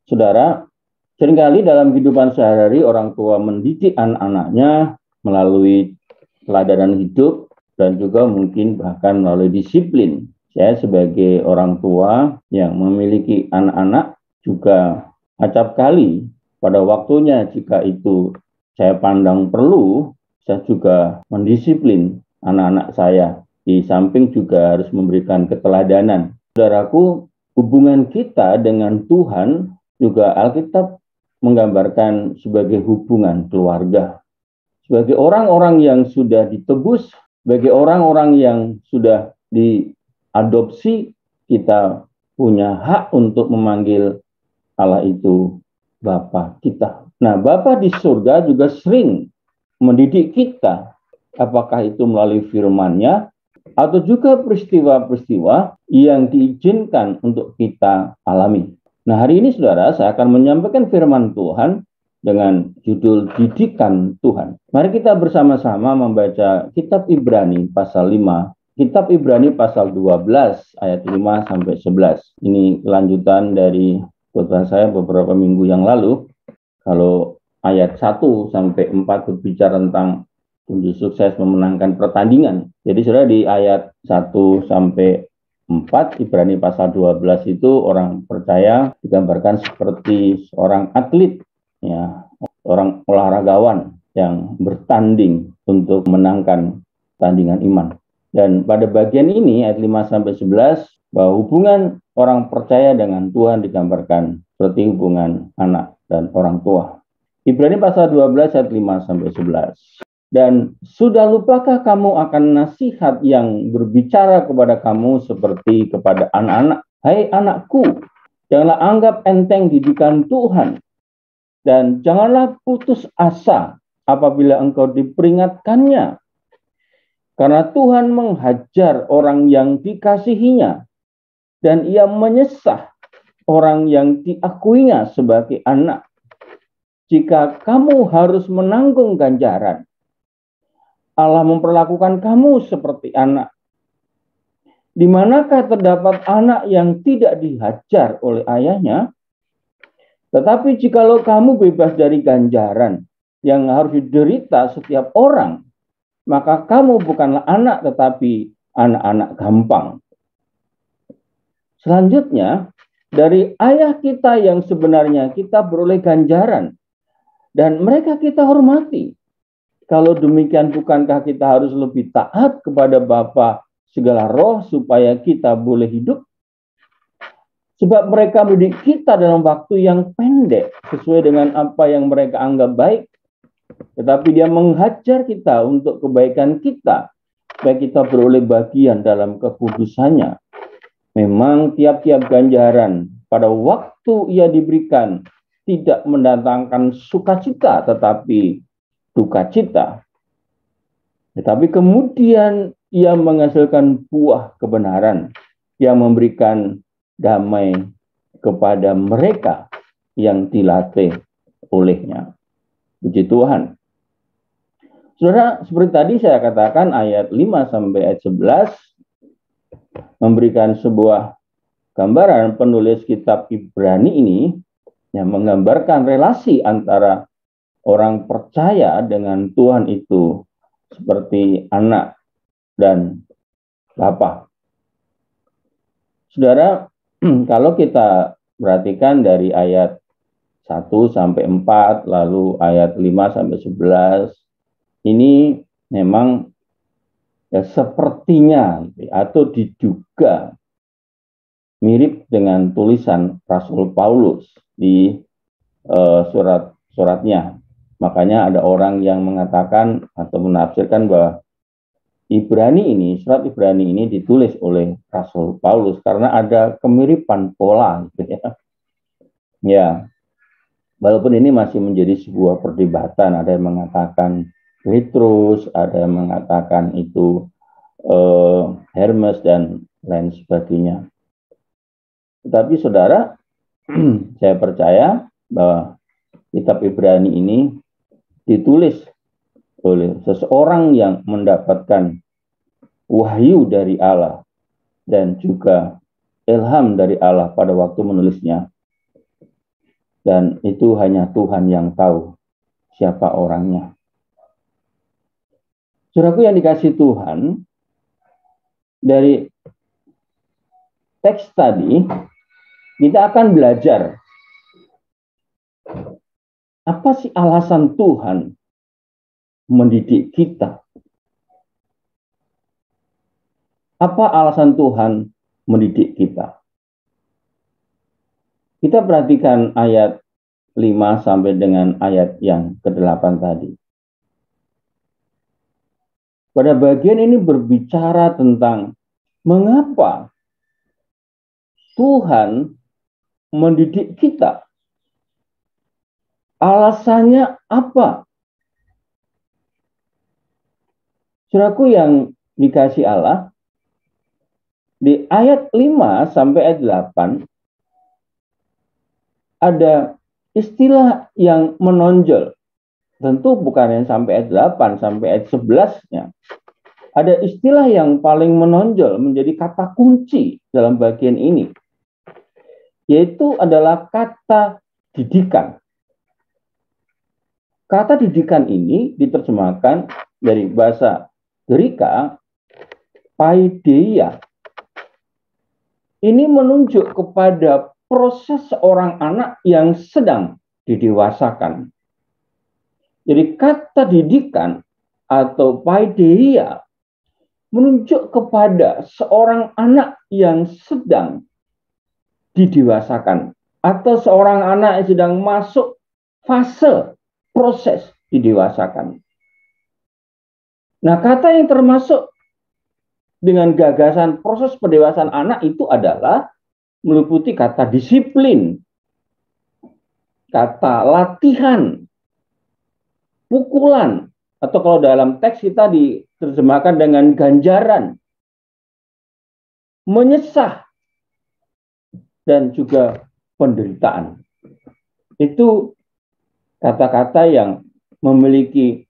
Saudara, seringkali dalam kehidupan sehari-hari orang tua mendidik anak-anaknya melalui teladanan hidup dan juga mungkin bahkan melalui disiplin. Saya sebagai orang tua yang memiliki anak-anak juga acap kali pada waktunya jika itu saya pandang perlu, saya juga mendisiplin anak-anak saya. Di samping juga harus memberikan keteladanan. Saudaraku, hubungan kita dengan Tuhan juga Alkitab menggambarkan sebagai hubungan keluarga. Sebagai orang-orang yang sudah ditebus, sebagai orang-orang yang sudah diadopsi, kita punya hak untuk memanggil Allah itu Bapa kita. Nah, Bapa di surga juga sering mendidik kita, apakah itu melalui firman-Nya atau juga peristiwa-peristiwa yang diizinkan untuk kita alami. Nah, hari ini saudara, saya akan menyampaikan firman Tuhan dengan judul Didikan Tuhan. Mari kita bersama-sama membaca kitab Ibrani pasal 5, kitab Ibrani pasal 12 ayat 5 sampai 11. Ini lanjutan dari khotbah saya beberapa minggu yang lalu. Kalau ayat 1 sampai 4 berbicara tentang kunci sukses memenangkan pertandingan. Jadi saudara, di ayat 1 sampai 4 Ibrani pasal 12 itu orang percaya digambarkan seperti seorang atlet, ya, orang olahragawan yang bertanding untuk menangkan tandingan iman. Dan pada bagian ini ayat 5 sampai 11 bahwa hubungan orang percaya dengan Tuhan digambarkan seperti hubungan anak dan orang tua. Ibrani pasal 12 ayat 5 sampai 11. Dan sudah lupakah kamu akan nasihat yang berbicara kepada kamu seperti kepada anak-anak? Hai anakku, janganlah anggap enteng didikan Tuhan. Dan janganlah putus asa apabila engkau diperingatkannya. Karena Tuhan menghajar orang yang dikasihinya. Dan ia menyesah orang yang diakuinya sebagai anak. Jika kamu harus menanggung ganjaran, Allah memperlakukan kamu seperti anak. Di manakah terdapat anak yang tidak dihajar oleh ayahnya? Tetapi jikalau kamu bebas dari ganjaran yang harus diderita setiap orang, maka kamu bukanlah anak tetapi anak-anak gampang. Selanjutnya, dari ayah kita yang sebenarnya kita beroleh ganjaran dan mereka kita hormati. Kalau demikian, bukankah kita harus lebih taat kepada Bapa segala roh supaya kita boleh hidup? Sebab mereka mendidik kita dalam waktu yang pendek sesuai dengan apa yang mereka anggap baik. Tetapi dia menghajar kita untuk kebaikan kita supaya kita beroleh bagian dalam kekudusannya. Memang tiap-tiap ganjaran pada waktu ia diberikan tidak mendatangkan sukacita tetapi duka cita. Tetapi kemudian ia menghasilkan buah kebenaran yang memberikan damai kepada mereka yang dilatih olehnya. Puji Tuhan. Saudara, seperti tadi saya katakan ayat 5 sampai ayat 11 memberikan sebuah gambaran penulis kitab Ibrani ini yang menggambarkan relasi antara orang percaya dengan Tuhan itu seperti anak dan bapa. Saudara, kalau kita perhatikan dari ayat 1 sampai 4, lalu ayat 5 sampai 11, ini memang ya, sepertinya atau diduga mirip dengan tulisan Rasul Paulus di surat-suratnya. Makanya ada orang yang mengatakan atau menafsirkan bahwa surat Ibrani ini ditulis oleh Rasul Paulus karena ada kemiripan pola. Ya, walaupun ini masih menjadi sebuah perdebatan, ada yang mengatakan Petrus, ada yang mengatakan itu Hermes dan lain sebagainya. Tetapi saudara, saya percaya bahwa kitab Ibrani ini ditulis oleh seseorang yang mendapatkan wahyu dari Allah dan juga ilham dari Allah pada waktu menulisnya. dan itu hanya Tuhan yang tahu siapa orangnya. Saudaraku yang dikasih Tuhan, dari teks tadi kita akan belajar apa sih alasan Tuhan mendidik kita. Apa alasan Tuhan mendidik kita? Kita perhatikan ayat 5 sampai dengan ayat yang ke-8 tadi. Pada bagian ini berbicara tentang mengapa Tuhan mendidik kita. Alasannya apa? Saudaraku yang dikasih Allah, di ayat 5 sampai ayat 8 ada istilah yang menonjol. Tentu bukan yang sampai ayat 8 sampai ayat 11-nya. Ada istilah yang paling menonjol menjadi kata kunci dalam bagian ini, yaitu adalah kata didikan. Kata didikan ini diterjemahkan dari bahasa Greka, paideia. Ini menunjuk kepada proses seorang anak yang sedang didewasakan. Jadi kata didikan atau paideia menunjuk kepada seorang anak yang sedang didewasakan atau seorang anak yang sedang masuk fase proses didewasakan. Nah, kata yang termasuk dengan gagasan proses pendewasaan anak itu adalah meliputi kata disiplin, kata latihan, pukulan, atau kalau dalam teks kita diterjemahkan dengan ganjaran, menyesah, dan juga penderitaan. Itu kata-kata yang memiliki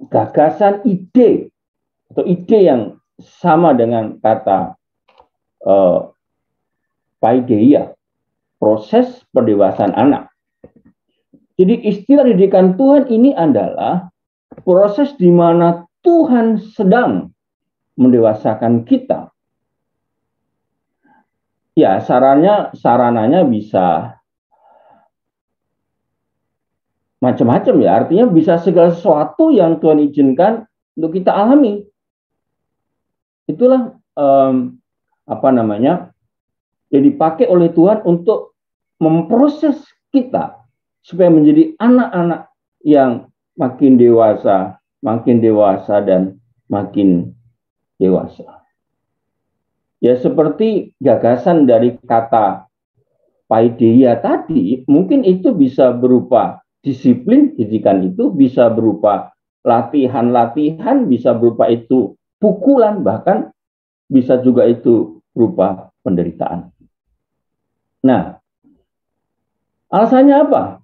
gagasan ide atau ide yang sama dengan kata paideia, proses pendewasaan anak. Jadi istilah didikan Tuhan ini adalah proses di mana Tuhan sedang mendewasakan kita. Ya, sarananya bisa macam-macam ya. Artinya bisa segala sesuatu yang Tuhan izinkan untuk kita alami. Itulah yang dipakai oleh Tuhan untuk memproses kita supaya menjadi anak-anak yang makin dewasa dan makin dewasa. Ya, seperti gagasan dari kata paideia tadi, mungkin itu bisa berupa disiplin, didikan itu bisa berupa latihan-latihan, bisa berupa itu pukulan, bahkan bisa juga itu berupa penderitaan. Nah, alasannya apa?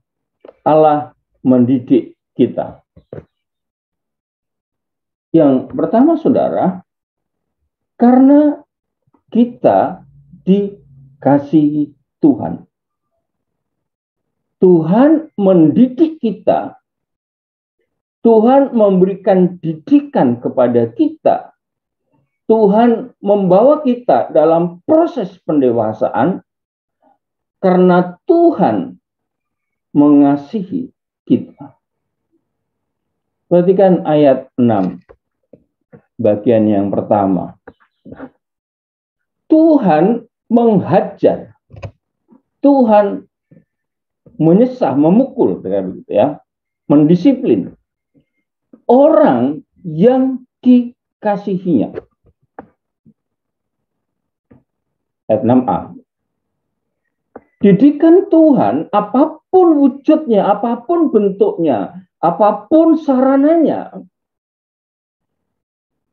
Allah mendidik kita. Yang pertama, saudara, karena kita dikasihi Tuhan. Tuhan mendidik kita. Tuhan memberikan didikan kepada kita. Tuhan membawa kita dalam proses pendewasaan karena Tuhan mengasihi kita. Perhatikan ayat 6, bagian yang pertama. Tuhan menghajar, Tuhan menyesah, memukul, ya, mendisiplin orang yang dikasihinya. Ayat 6a. Didikan Tuhan, apapun wujudnya, apapun bentuknya, apapun sarananya,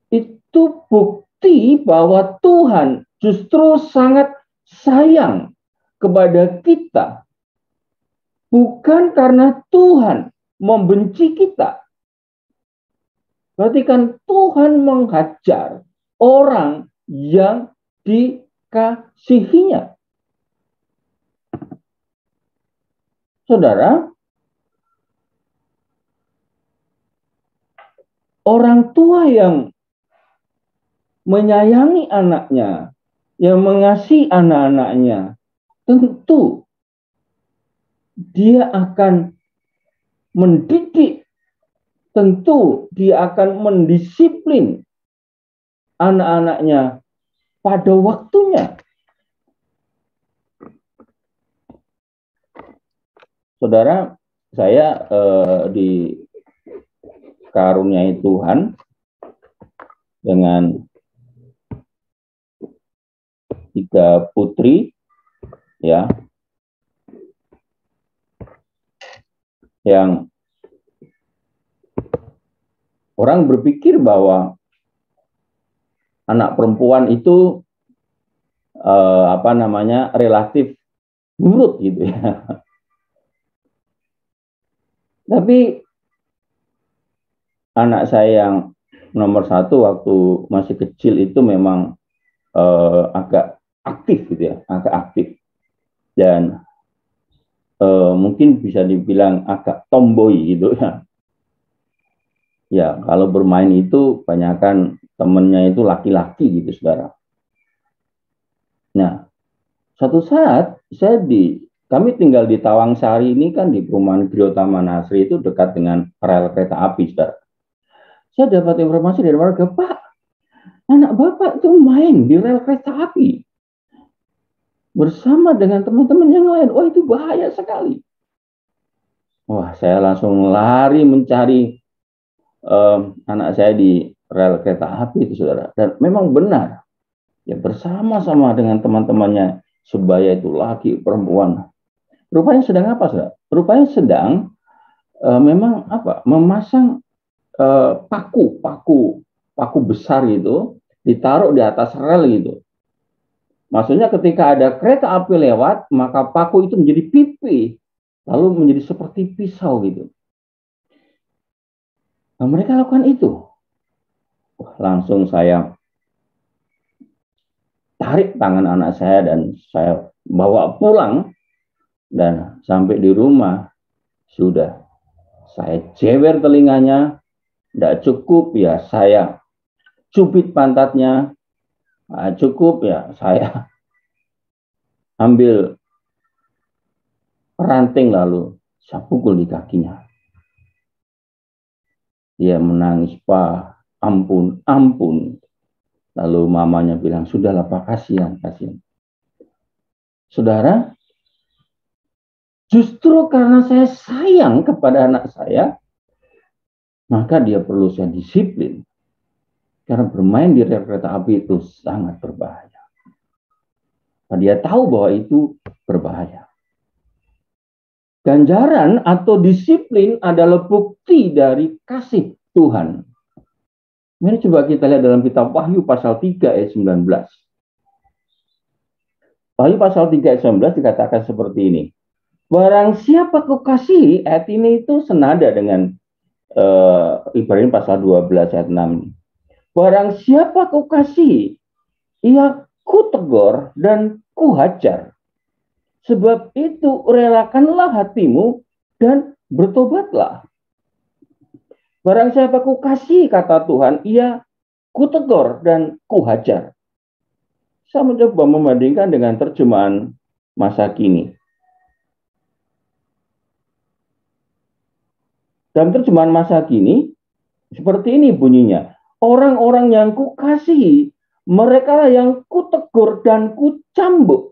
itu bukti bahwa Tuhan justru sangat sayang kepada kita. Bukan karena Tuhan membenci kita. Perhatikan, Tuhan menghajar orang yang dikasihinya. Saudara, orang tua yang menyayangi anaknya, yang mengasihi anak-anaknya, tentu dia akan mendidik, tentu dia akan mendisiplin anak-anaknya pada waktunya. Saudara, saya dikaruniai Tuhan dengan 3 putri, ya, yang orang berpikir bahwa anak perempuan itu relatif nurut gitu ya. Tapi anak saya yang nomor 1 waktu masih kecil itu memang agak aktif gitu ya, agak aktif, dan mungkin bisa dibilang agak tomboy gitu ya. Ya, kalau bermain itu kebanyakan temennya itu laki-laki gitu, saudara. Nah, satu saat kami tinggal di Tawangsari ini kan, di perumahan Griyo Taman Asri itu dekat dengan rel kereta api, saudara. Saya dapat informasi dari warga, Pak, anak Bapak itu main di rel kereta api bersama dengan teman-teman yang lain. Wah, itu bahaya sekali. Wah, saya langsung lari mencari anak saya di rel kereta api itu, saudara. Dan memang benar, ya, bersama-sama dengan teman-temannya, sebaya itu laki, perempuan. Rupanya sedang apa, saudara? Rupanya sedang memang memasang paku besar gitu, ditaruh di atas rel gitu. Maksudnya ketika ada kereta api lewat, maka paku itu menjadi pipi, lalu menjadi seperti pisau gitu. Nah, mereka lakukan itu. Langsung saya tarik tangan anak saya dan saya bawa pulang, dan sampai di rumah sudah saya jewer telinganya. Tidak cukup ya saya cubit pantatnya, cukup ya saya ambil ranting lalu saya pukul di kakinya. Dia menangis, Pak, ampun, ampun. Lalu mamanya bilang, sudahlah Pak, kasihan. Saudara, justru karena saya sayang kepada anak saya, maka dia perlu saya disiplin. Karena bermain di rel kereta api itu sangat berbahaya. Nah, dia tahu bahwa itu berbahaya. Ganjaran atau disiplin adalah bukti dari kasih Tuhan. Mari coba kita lihat dalam kitab Wahyu pasal 3 ayat 19. Wahyu pasal 3 ayat 19 dikatakan seperti ini. Barang siapa kukasihi, ayat ini itu senada dengan Ibrani pasal 12 ayat 6. Barang siapa kukasihi, ia kutegur dan kuhajar. Sebab itu relakanlah hatimu dan bertobatlah. Barang siapa kukasihi, kata Tuhan, ia kutegur dan kuhajar. Saya mencoba membandingkan dengan terjemahan masa kini. Dalam terjemahan masa kini, seperti ini bunyinya. Orang-orang yang kukasihi, mereka yang kutegur dan kucambuk.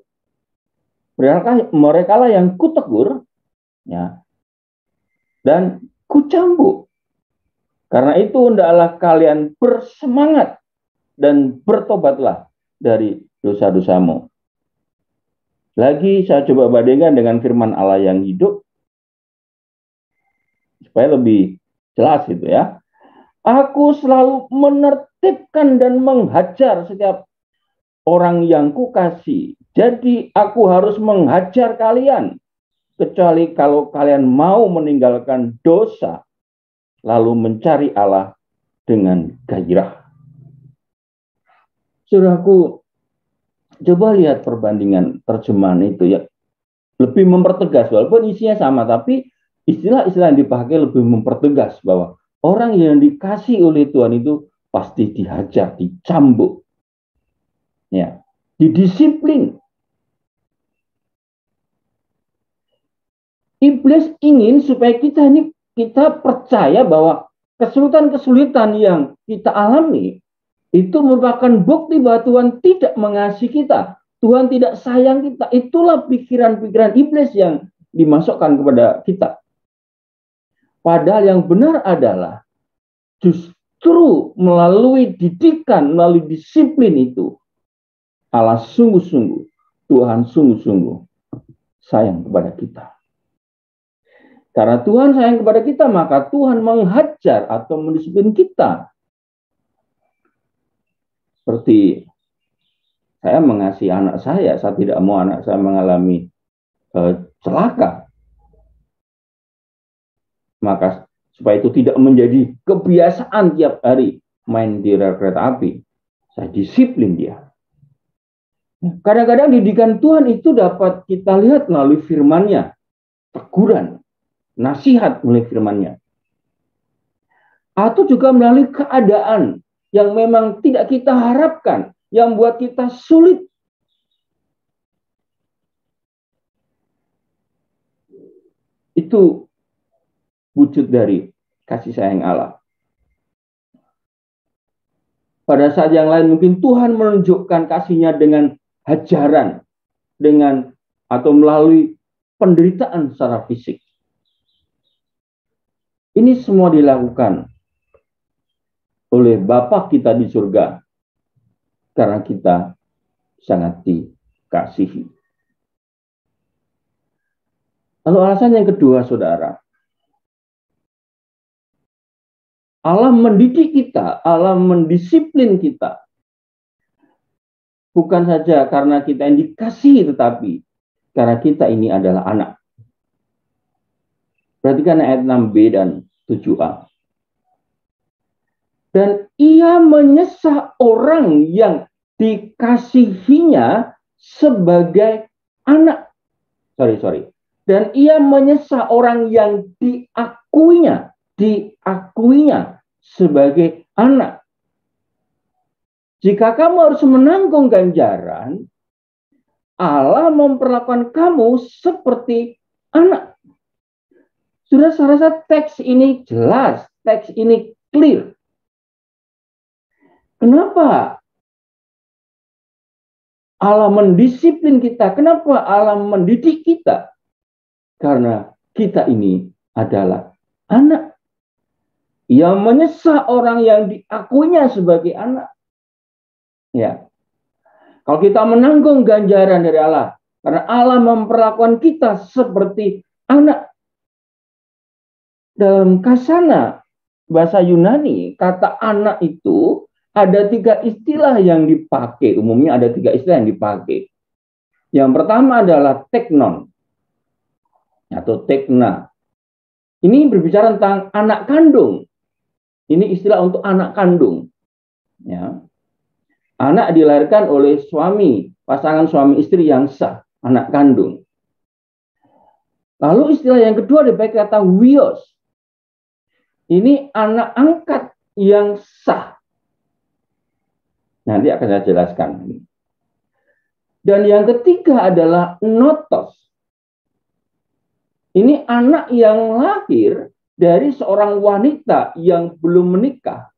Mereka lah yang kutegur, ya, dan kucambuk. Karena itu hendaklah kalian bersemangat dan bertobatlah dari dosa-dosamu. Lagi saya coba bandingkan dengan firman Allah yang hidup supaya lebih jelas itu ya. Aku selalu menertibkan dan menghajar setiap orang yang kukasihi. Jadi aku harus menghajar kalian, kecuali kalau kalian mau meninggalkan dosa, lalu mencari Allah dengan gairah. Saudaraku, coba lihat perbandingan terjemahan itu ya. lebih mempertegas, walaupun isinya sama, tapi istilah-istilah yang dipakai lebih mempertegas bahwa orang yang dikasih oleh Tuhan itu pasti dihajar, dicambuk, ya, didisiplin. Iblis ingin supaya kita percaya bahwa kesulitan-kesulitan yang kita alami itu merupakan bukti bahwa Tuhan tidak mengasihi kita. Tuhan tidak sayang kita. Itulah pikiran-pikiran iblis yang dimasukkan kepada kita. Padahal yang benar adalah justru melalui didikan, melalui disiplin itu, Allah sungguh-sungguh, Tuhan sungguh-sungguh sayang kepada kita. Karena Tuhan sayang kepada kita, maka Tuhan menghajar atau mendisiplin kita. Seperti saya mengasihi anak saya tidak mau anak saya mengalami celaka. Maka supaya itu tidak menjadi kebiasaan tiap hari main di rel kereta api, saya disiplin dia. Kadang-kadang didikan Tuhan itu dapat kita lihat melalui firman-Nya, teguran, nasihat melalui firman-Nya. Atau juga melalui keadaan yang memang tidak kita harapkan, yang buat kita sulit. Itu wujud dari kasih sayang Allah. Pada saat yang lain mungkin Tuhan menunjukkan kasih-Nya dengan hajaran, dengan atau melalui penderitaan secara fisik. Ini semua dilakukan oleh Bapa kita di surga karena kita sangat dikasihi. Lalu alasan yang kedua, saudara, Allah mendidik kita, Allah mendisiplin kita. Bukan saja karena kita yang dikasihi, tetapi karena kita ini adalah anak. Perhatikan ayat 6b dan 7a. Dan ia menyesah orang yang dikasihinya sebagai anak. Dan ia menyesah orang yang diakuinya sebagai anak. Jika kamu harus menanggung ganjaran, Allah memperlakukan kamu seperti anak. Sudah, saya rasa teks ini jelas, teks ini clear. Kenapa Allah mendisiplin kita? Kenapa Allah mendidik kita? Karena kita ini adalah anak. Ia menyesah orang yang diakuinya sebagai anak. Ya. Kalau kita menanggung ganjaran dari Allah, karena Allah memperlakukan kita seperti anak. Dalam Kasana, bahasa Yunani, kata anak itu ada 3 istilah yang dipakai. Umumnya ada 3 istilah yang dipakai. Yang pertama adalah teknon atau tekna. Ini berbicara tentang anak kandung. Ini istilah untuk anak kandung. Ya. Anak dilahirkan oleh suami, pasangan suami istri yang sah, anak kandung. Lalu istilah yang kedua dipakai kata huios. Ini anak angkat yang sah. Nanti akan saya jelaskan. Dan yang ketiga adalah notos. Ini anak yang lahir dari seorang wanita yang belum menikah.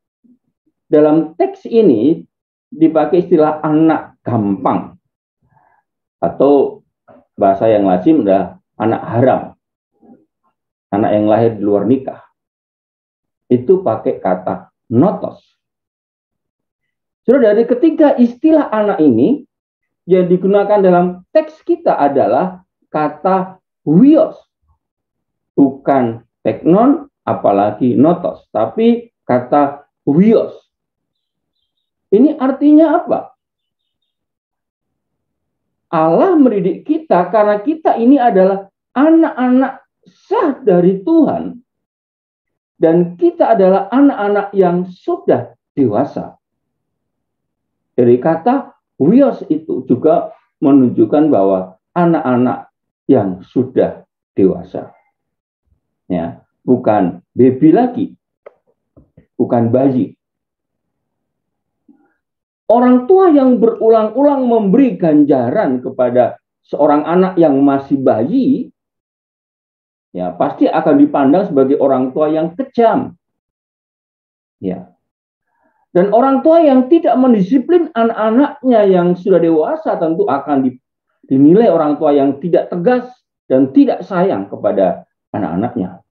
Dalam teks ini dipakai istilah anak gampang. Atau bahasa yang lazim adalah anak haram. Anak yang lahir di luar nikah. Itu pakai kata notos. Sudah, dari ketiga istilah anak ini yang digunakan dalam teks kita adalah kata huios. Bukan teknon, apalagi notos, tapi kata huios. Ini artinya apa? Allah mendidik kita karena kita ini adalah anak-anak sah dari Tuhan. Dan kita adalah anak-anak yang sudah dewasa. Dari kata huios itu juga menunjukkan bahwa anak-anak yang sudah dewasa. Ya, bukan baby lagi, bukan bayi. Orang tua yang berulang-ulang memberi ganjaran kepada seorang anak yang masih bayi, ya pasti akan dipandang sebagai orang tua yang kejam. Ya. Dan orang tua yang tidak mendisiplin anak-anaknya yang sudah dewasa tentu akan dinilai orang tua yang tidak tegas dan tidak sayang kepada anak-anaknya.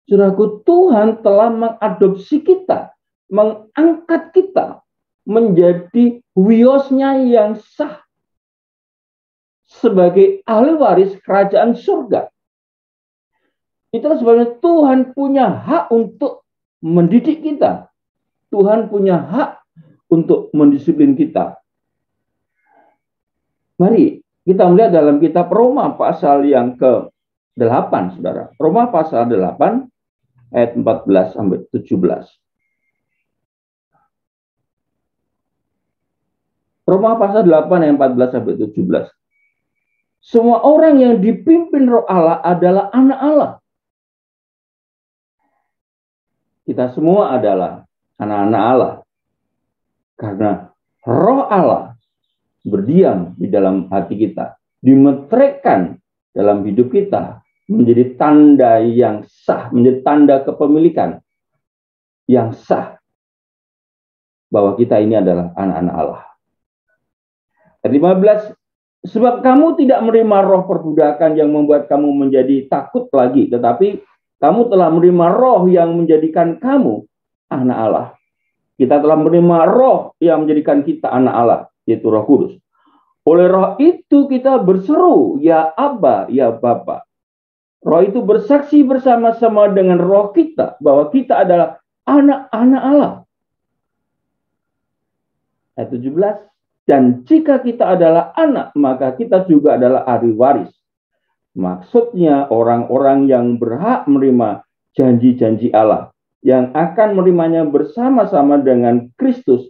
Saudaraku, Tuhan telah mengadopsi kita, mengangkat kita menjadi wiosnya yang sah sebagai ahli waris kerajaan surga. Itulah sebabnya Tuhan punya hak untuk mendidik kita. Tuhan punya hak untuk mendisiplin kita. Mari kita melihat dalam kitab Roma pasal yang ke-8, saudara. Roma pasal 8 ayat 14 sampai 17. Roma pasal 8 ayat 14 sampai 17. Semua orang yang dipimpin Roh Allah adalah anak Allah. Kita semua adalah anak-anak Allah. Karena Roh Allah berdiam di dalam hati kita, dimeteraikan dalam hidup kita, menjadi tanda yang sah, menjadi tanda kepemilikan yang sah bahwa kita ini adalah anak-anak Allah. Ayat 15, sebab kamu tidak menerima roh perbudakan yang membuat kamu menjadi takut lagi, tetapi kamu telah menerima roh yang menjadikan kamu anak Allah. Kita telah menerima roh yang menjadikan kita anak Allah, yaitu Roh Kudus. Oleh roh itu kita berseru, ya Abba, ya Bapa. Roh itu bersaksi bersama-sama dengan roh kita bahwa kita adalah anak-anak Allah. Ayat 17, dan jika kita adalah anak, maka kita juga adalah ahli waris. Maksudnya orang-orang yang berhak menerima janji-janji Allah, yang akan menerimanya bersama-sama dengan Kristus,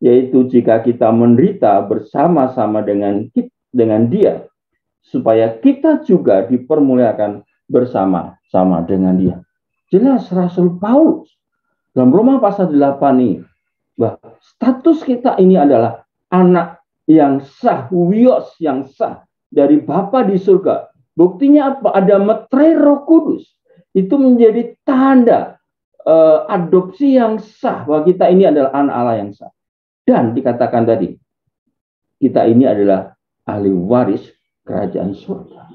yaitu jika kita menderita bersama-sama dengan Dia, supaya kita juga dipermuliakan bersama-sama dengan Dia. Jelas Rasul Paulus dalam Roma pasal 8 ini, bahwa status kita ini adalah anak yang sah, wios yang sah dari Bapa di surga. Buktinya apa? Ada meterai Roh Kudus. Itu menjadi tanda adopsi yang sah bahwa kita ini adalah anak Allah yang sah. Dan dikatakan tadi, kita ini adalah ahli waris kerajaan surga.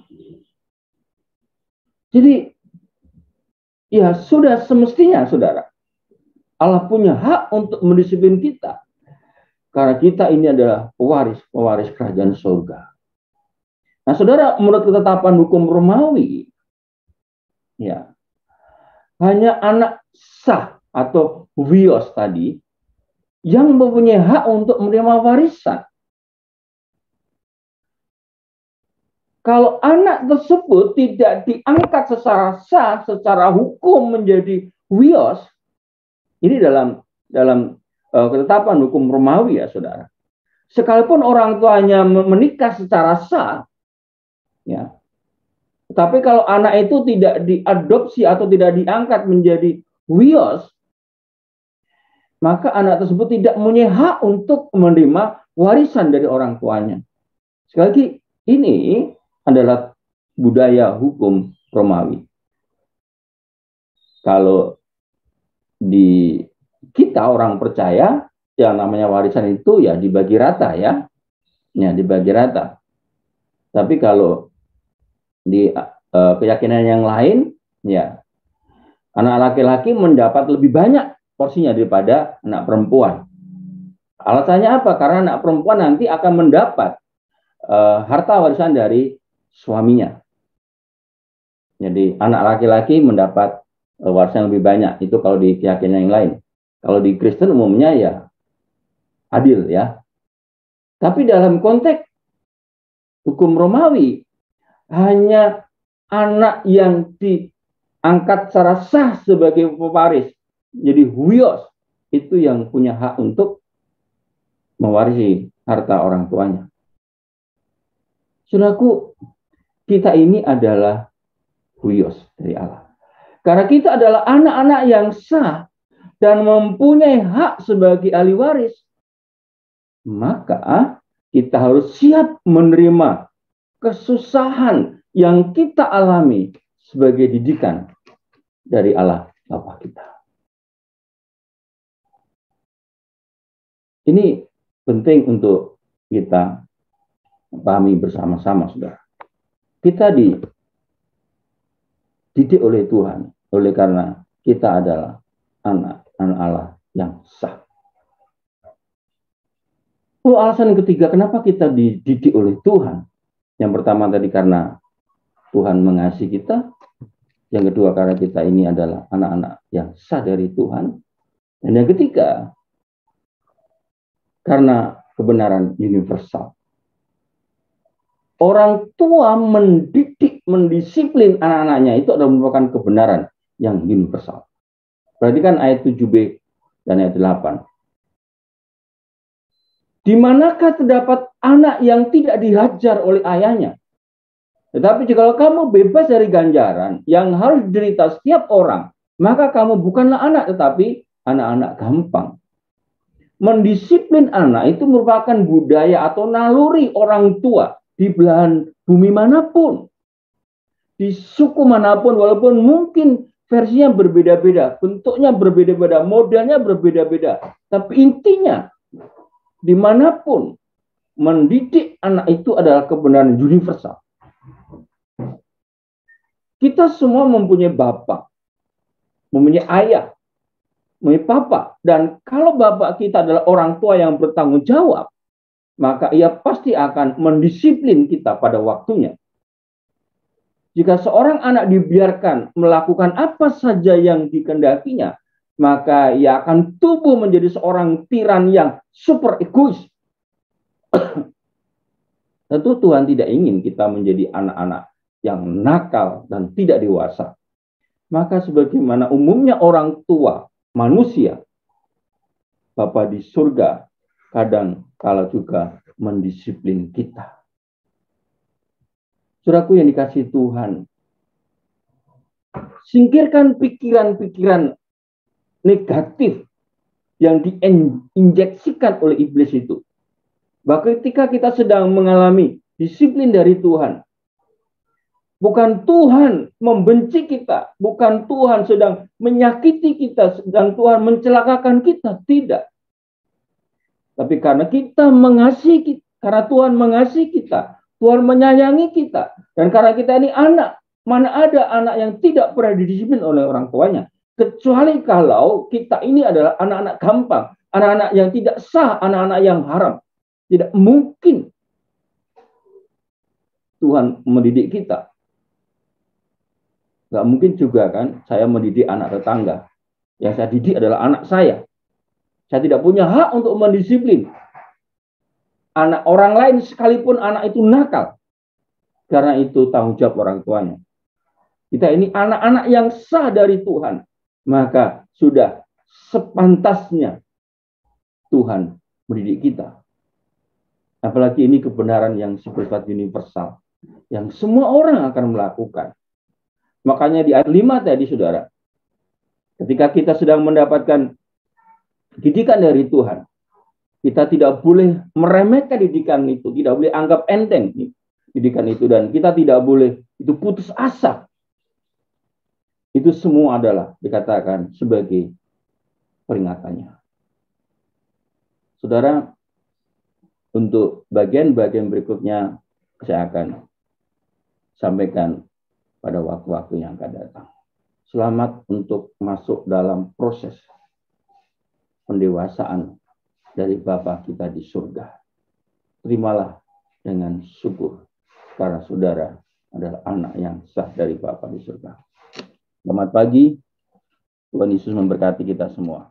Jadi, ya sudah semestinya, saudara, Allah punya hak untuk mendisiplin kita. Karena kita ini adalah pewaris kerajaan surga. Nah, saudara, menurut ketetapan hukum Romawi, ya, hanya anak sah atau wios tadi yang mempunyai hak untuk menerima warisan. Kalau anak tersebut tidak diangkat secara sah, secara hukum menjadi wios, ini dalam ketetapan hukum Romawi, ya saudara. Sekalipun orang tuanya menikah secara sah, ya, tapi kalau anak itu tidak diadopsi atau tidak diangkat menjadi wios, maka anak tersebut tidak mempunyai hak untuk menerima warisan dari orang tuanya. Sekali lagi, ini adalah budaya hukum Romawi. Kalau di kita orang percaya, yang namanya warisan itu ya dibagi rata, ya dibagi rata. Tapi kalau di keyakinan yang lain, ya anak laki-laki mendapat lebih banyak porsinya daripada anak perempuan. Alasannya apa? Karena anak perempuan nanti akan mendapat harta warisan dari suaminya. Jadi anak laki-laki mendapat warisan lebih banyak. Itu kalau di keyakinan yang lain. Kalau di Kristen umumnya ya adil, ya. Tapi dalam konteks hukum Romawi, hanya anak yang diangkat secara sah sebagai pewaris, jadi wios, itu yang punya hak untuk mewarisi harta orang tuanya. Saudaraku, kita ini adalah huios dari Allah. Karena kita adalah anak-anak yang sah dan mempunyai hak sebagai ahli waris, maka kita harus siap menerima kesusahan yang kita alami sebagai didikan dari Allah Bapa kita. Ini penting untuk kita pahami bersama-sama, saudara. Kita dididik oleh Tuhan, oleh karena kita adalah anak-anak Allah yang sah. Alasan ketiga, kenapa kita dididik oleh Tuhan? Yang pertama tadi karena Tuhan mengasihi kita. Yang kedua karena kita ini adalah anak-anak yang sah dari Tuhan. Dan yang ketiga, karena kebenaran universal. Orang tua mendidik, mendisiplin anak-anaknya itu adalah merupakan kebenaran yang universal. Perhatikan ayat 7b dan ayat 8. Di manakah terdapat anak yang tidak dihajar oleh ayahnya? Tetapi jika kamu bebas dari ganjaran yang harus diderita setiap orang, maka kamu bukanlah anak, tetapi anak-anak gampang. Mendisiplin anak itu merupakan budaya atau naluri orang tua di belahan bumi manapun, di suku manapun, walaupun mungkin versinya berbeda-beda, bentuknya berbeda-beda, modelnya berbeda-beda, tapi intinya dimanapun mendidik anak itu adalah kebenaran universal. Kita semua mempunyai bapak, mempunyai ayah, mempunyai papa, dan kalau bapak kita adalah orang tua yang bertanggung jawab, maka ia pasti akan mendisiplin kita pada waktunya. Jika seorang anak dibiarkan melakukan apa saja yang dikehendakinya, maka ia akan tumbuh menjadi seorang tiran yang super egois. Tentu Tuhan tidak ingin kita menjadi anak-anak yang nakal dan tidak dewasa. Maka sebagaimana umumnya orang tua manusia, Bapa di surga kadang kala juga mendisiplin kita. Saudaraku yang dikasihi Tuhan, singkirkan pikiran-pikiran negatif yang diinjeksikan oleh iblis itu. Bahwa ketika kita sedang mengalami disiplin dari Tuhan, bukan Tuhan membenci kita, bukan Tuhan sedang menyakiti kita, dan Tuhan mencelakakan kita, tidak. Tapi karena kita mengasihi, karena Tuhan mengasihi kita, Tuhan menyayangi kita, dan karena kita ini anak, mana ada anak yang tidak pernah didisiplin oleh orang tuanya, kecuali kalau kita ini adalah anak-anak gampang, anak-anak yang tidak sah, anak-anak yang haram. Tidak mungkin Tuhan mendidik kita. Gak mungkin juga kan saya mendidik anak tetangga. Yang saya didik adalah anak saya. Saya tidak punya hak untuk mendisiplin anak orang lain sekalipun anak itu nakal. Karena itu tanggung jawab orang tuanya. Kita ini anak-anak yang sah dari Tuhan. Maka sudah sepantasnya Tuhan mendidik kita. Apalagi ini kebenaran yang bersifat universal. Yang semua orang akan melakukan. Makanya di ayat 5 tadi, saudara. Ketika kita sedang mendapatkan didikan dari Tuhan, kita tidak boleh meremehkan didikan itu. Tidak boleh anggap enteng didikan itu. Dan kita tidak boleh itu putus asa. Itu semua adalah dikatakan sebagai peringatannya. Saudara, untuk bagian-bagian berikutnya saya akan sampaikan pada waktu-waktu yang akan datang. Selamat untuk masuk dalam proses pendewasaan dari Bapa kita di surga. Terimalah dengan syukur karena saudara adalah anak yang sah dari Bapa di surga. Selamat pagi, Tuhan Yesus memberkati kita semua.